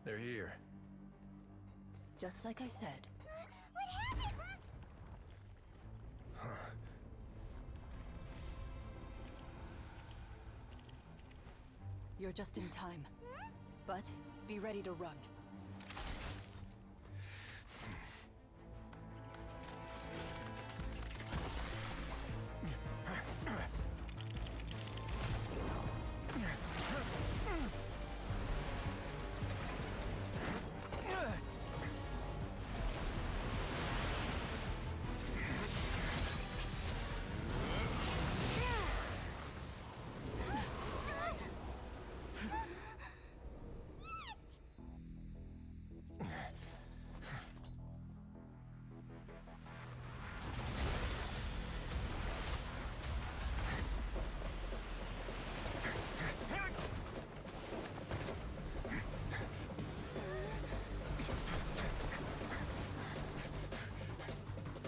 They're here. Just like I said. What happened? You're just in time. But be ready to run.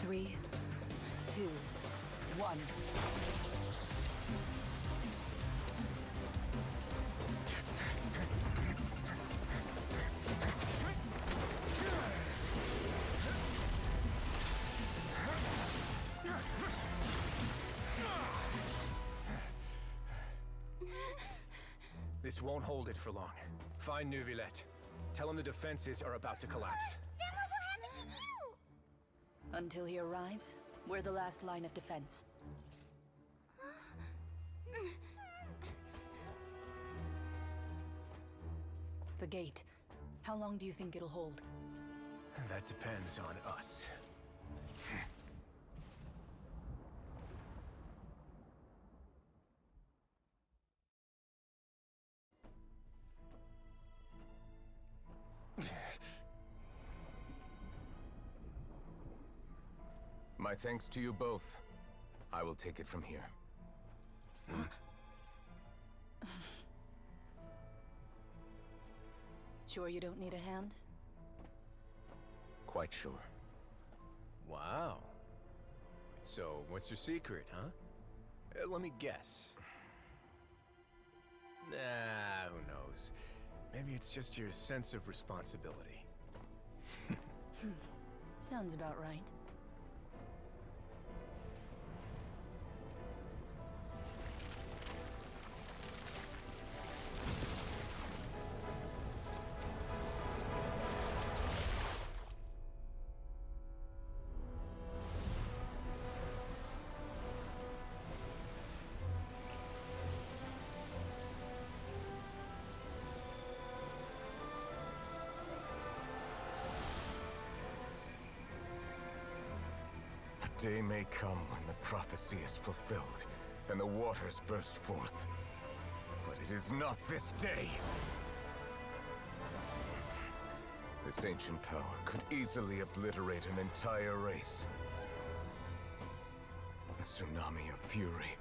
Three, two, one. This won't hold it for long. Find Neuvillette. Tell him the defenses are about to collapse. Then what will happen to you? Until he arrives, we're the last line of defense. The gate. How long do you think it'll hold? That depends on us. My thanks to you both. I will take it from here. Sure you don't need a hand? Quite sure. Wow. So, what's your secret, huh? Let me guess. Nah, who knows? Maybe it's just your sense of responsibility. Sounds about right. A day may come when the prophecy is fulfilled, and the waters burst forth. But it is not this day! This ancient power could easily obliterate an entire race. A tsunami of fury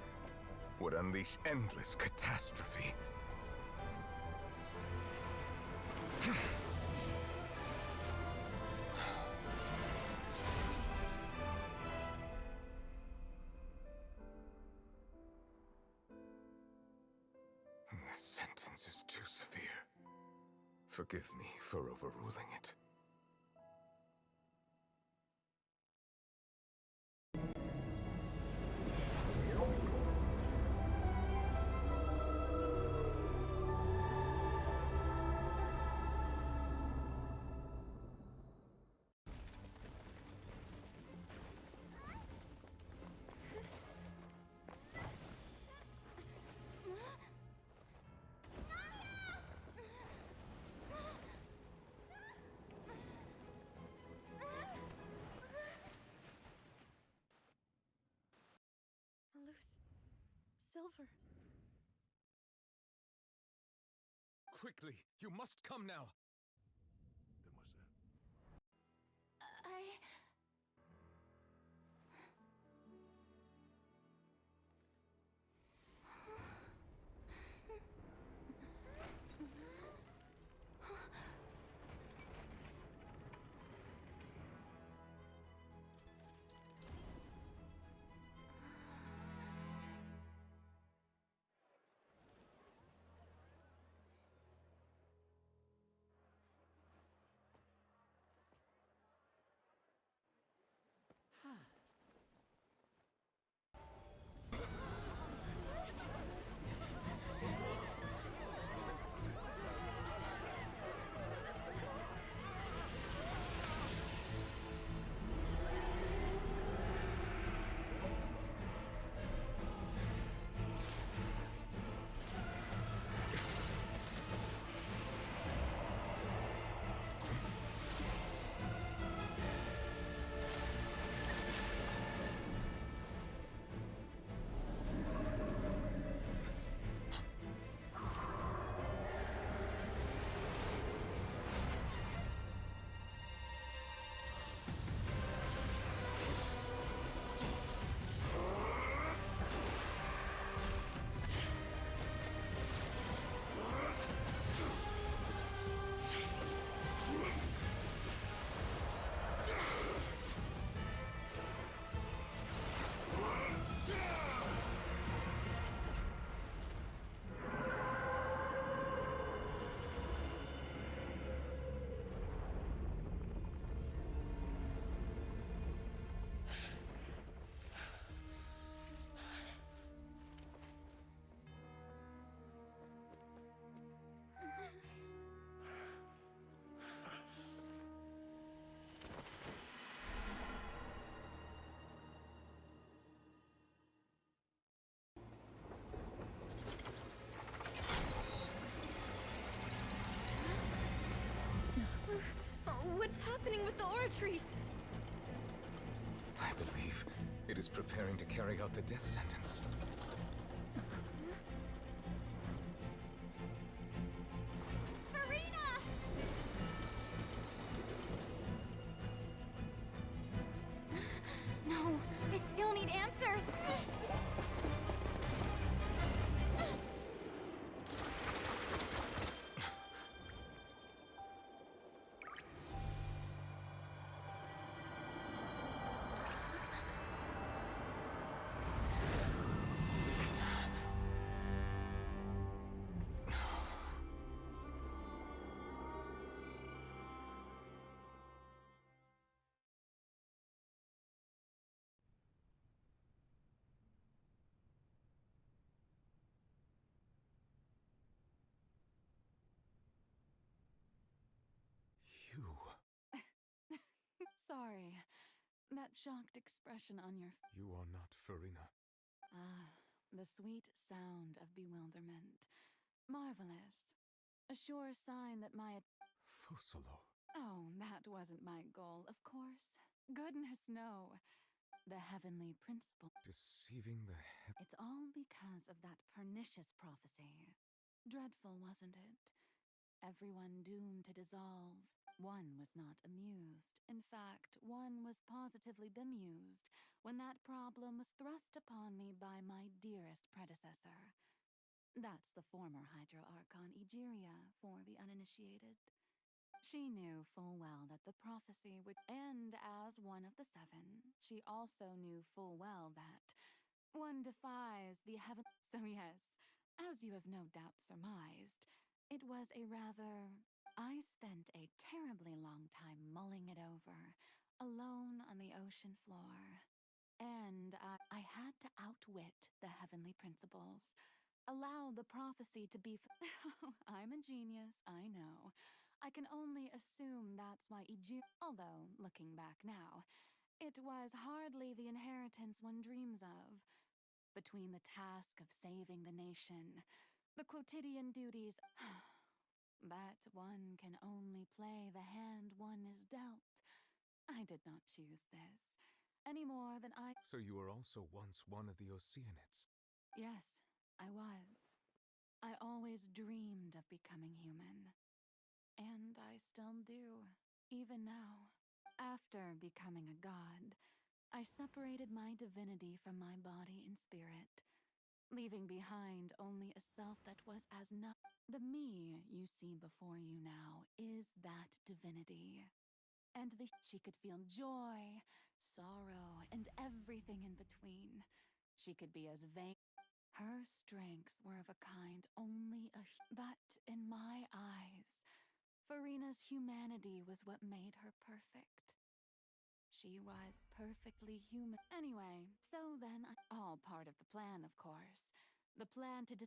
would unleash endless catastrophe. This sentence is too severe. Forgive me for overruling it. Silver. Quickly, you must come now. What's happening with the oratories? I believe it is preparing to carry out the death sentence. Farina! No, I still need answers. You... Sorry. That shocked expression on your You are not Farina. Ah, the sweet sound of bewilderment. Marvelous. A sure sign that my... Fosolo. Oh, that wasn't my goal, of course. Goodness, no. The heavenly principle. Deceiving the It's all because of that pernicious prophecy. Dreadful, wasn't it? Everyone doomed to dissolve. One was not amused. In fact, one was positively bemused when that problem was thrust upon me by my dearest predecessor. That's the former Hydro Archon Egeria, for the uninitiated. She knew full well that the prophecy would end as one of the seven. She also knew full well that one defies the heaven. So yes, as you have no doubt surmised, it was a rather... I spent a terribly long time mulling it over, alone on the ocean floor. And I had to outwit the heavenly principles. Allow the prophecy to be... I'm a genius, I know. I can only assume that's why although, looking back now, it was hardly the inheritance one dreams of. Between the task of saving the nation, the quotidian duties... But one can only play the hand one is dealt. I did not choose this, any more than I... So you were also once one of the Oceanids? Yes, I was. I always dreamed of becoming human. And I still do, even now. After becoming a god, I separated my divinity from my body and spirit, leaving behind only a self that was as The me you see before you now is that divinity. And she could feel joy, sorrow, and everything in between. She could be as vain. Her strengths were of a kind only But in my eyes, Farina's humanity was what made her perfect. She was perfectly human. Anyway, so then all part of the plan, of course. The plan to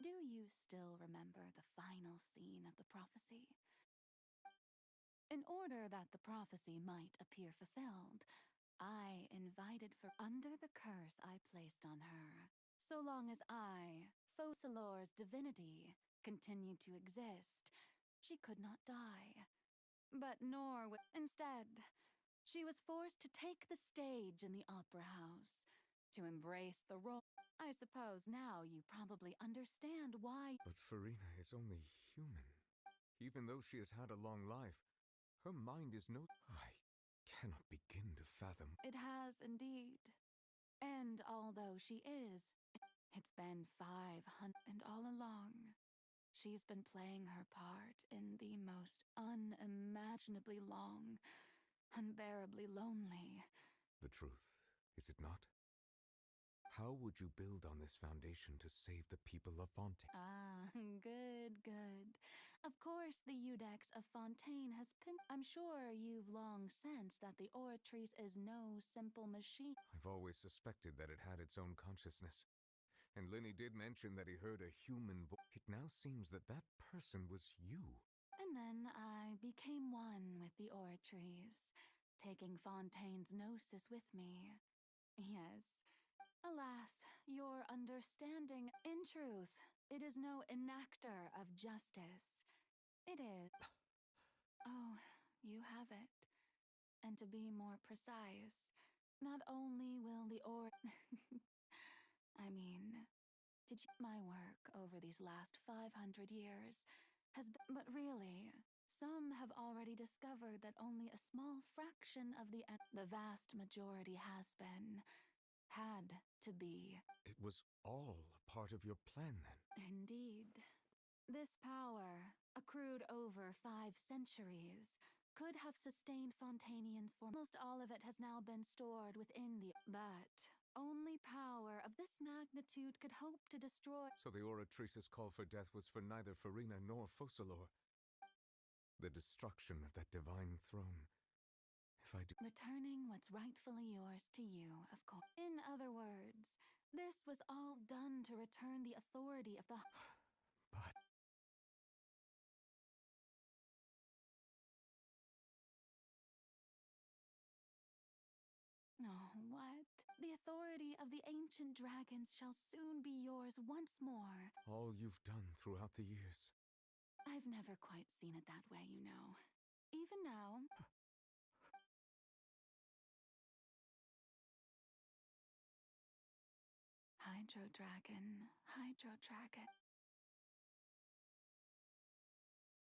Do you still remember the final scene of the prophecy? In order that the prophecy might appear fulfilled, I invited for under the curse I placed on her. So long as I, Fosalor's divinity, continued to exist, she could not die. But nor would... Instead, she was forced to take the stage in the opera house, to embrace the role. I suppose now you probably understand why... But Farina is only human. Even though she has had a long life, her mind is no... I cannot begin to fathom. It has indeed. And although she is, it's been 500... And all along, she's been playing her part in the most unimaginably long, unbearably lonely... The truth, is it not? How would you build on this foundation to save the people of Fontaine? Ah, good, good. Of course the Eudex of Fontaine has I'm sure you've long sensed that the Oratrice is no simple machine. I've always suspected that it had its own consciousness. And Lenny did mention that he heard a human voice. It now seems that that person was you. And then I became one with the Oratrice, taking Fontaine's gnosis with me. Yes. Alas, your understanding... In truth, it is no enactor of justice. It is... Oh, have it. And to be more precise, not only will the I mean, my work over these last 500 years has been, but really, some have already discovered that only a small fraction of the vast majority had to be. It was all a part of your plan then? Indeed. This power, accrued over 5 centuries, could have sustained Fontainians for almost all of it has now been stored within the. But only power of this magnitude could hope to destroy. So the Oratrice's call for death was for neither Farina nor Focalor. The destruction of that divine throne. If I do. Returning what's rightfully yours to you, of course. In other words, this was all done to return the authority of the. But. Oh, what? The authority of the ancient dragons shall soon be yours once more. All you've done throughout the years. I've never quite seen it that way, you know. Even now. Hydro Dragon.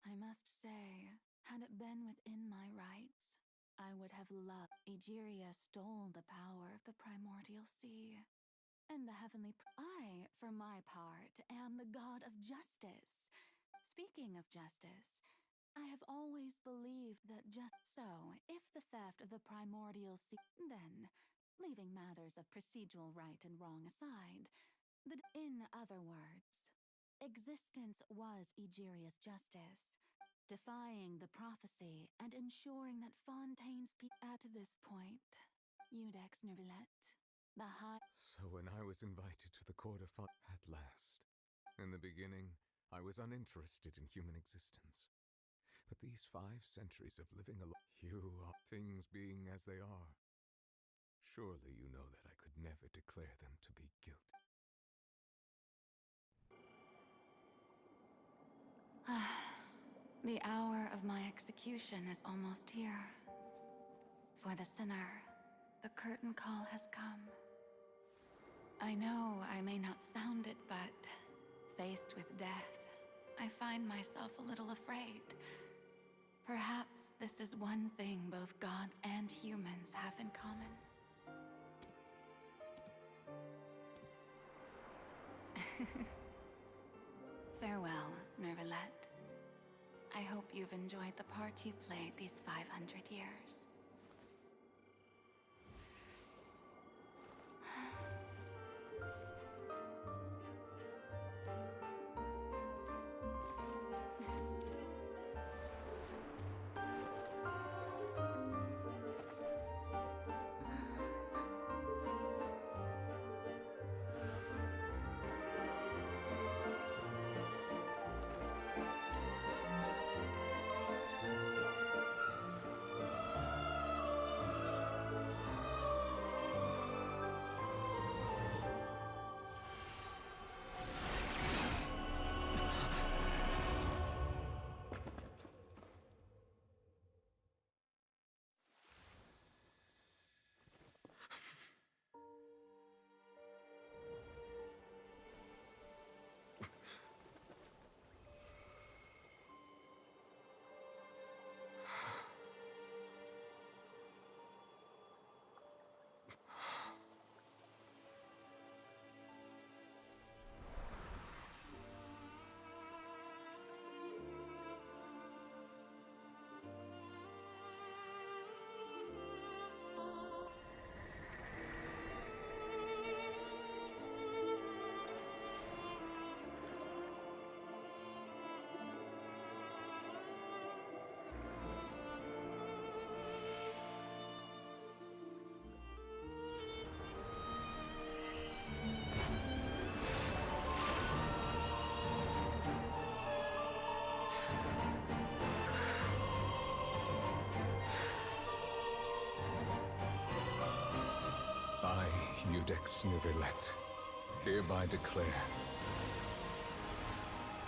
I must say, had it been within my rights, I would have loved. Egeria stole the power of the primordial sea. And the heavenly. I, for my part, am the god of justice. Speaking of justice, I have always believed that so, if the theft of the primordial sea, then, leaving matters of procedural right and wrong aside, in other words, existence was Egeria's justice, defying the prophecy and ensuring that Fontaine's at this point, Iudex-Nervillet, the high. So when I was invited to the court of at last. In the beginning, I was uninterested in human existence. But these 5 centuries of living alone, things being as they are, surely you know that I could never declare them to be guilty. The hour of my execution is almost here. For the sinner, the curtain call has come. I know I may not sound it, but faced with death, I find myself a little afraid. Perhaps this is one thing both gods and humans have in common. Farewell, Nervillet. I hope you've enjoyed the part you played these 500 years. I, Iudex-Nervillet, hereby declare,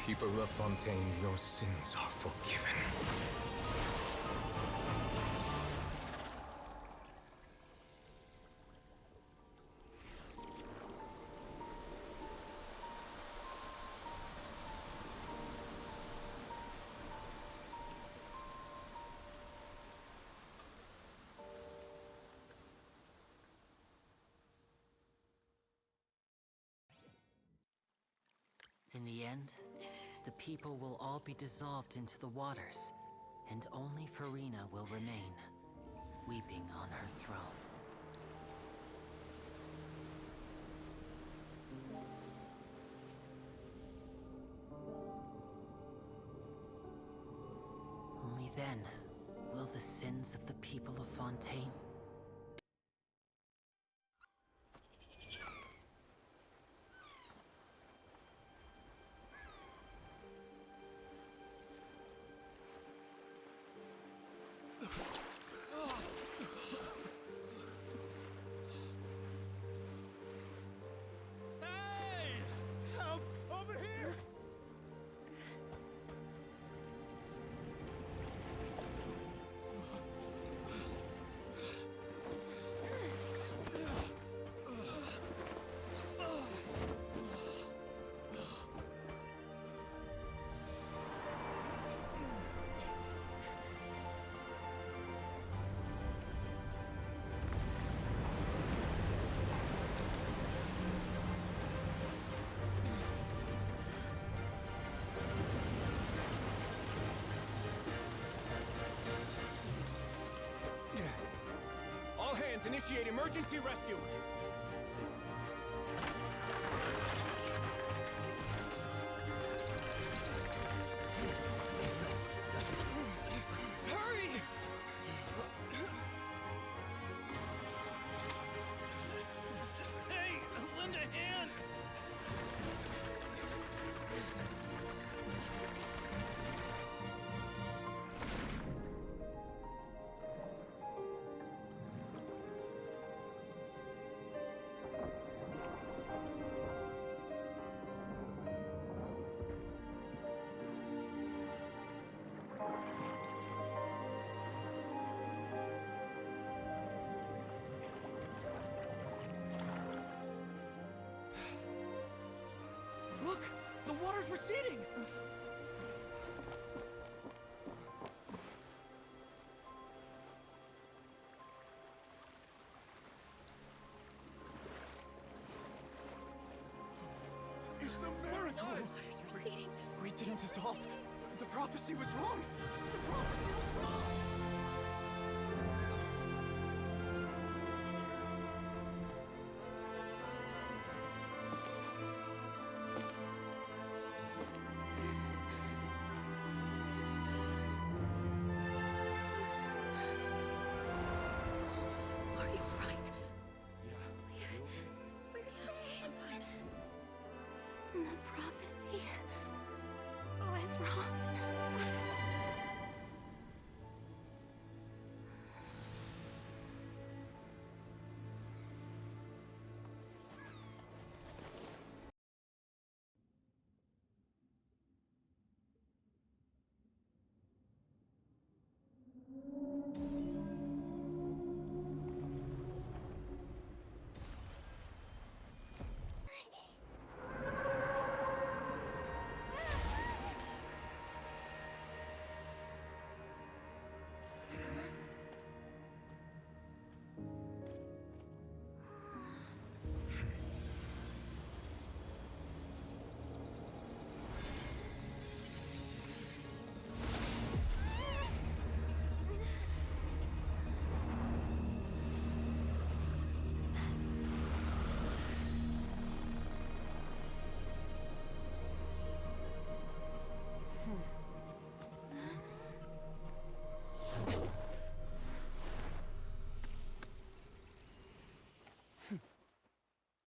people of Fontaine, your sins are forgiven. In the end, the people will all be dissolved into the waters, and only Farina will remain, weeping on her throne. Only then will the sins of the people of Fontaine All hands, initiate emergency rescue! Hurry! Hey, lend a hand! Look! The water's receding! It's a miracle! Water's receding. We didn't dissolve. The prophecy was wrong. The prophecy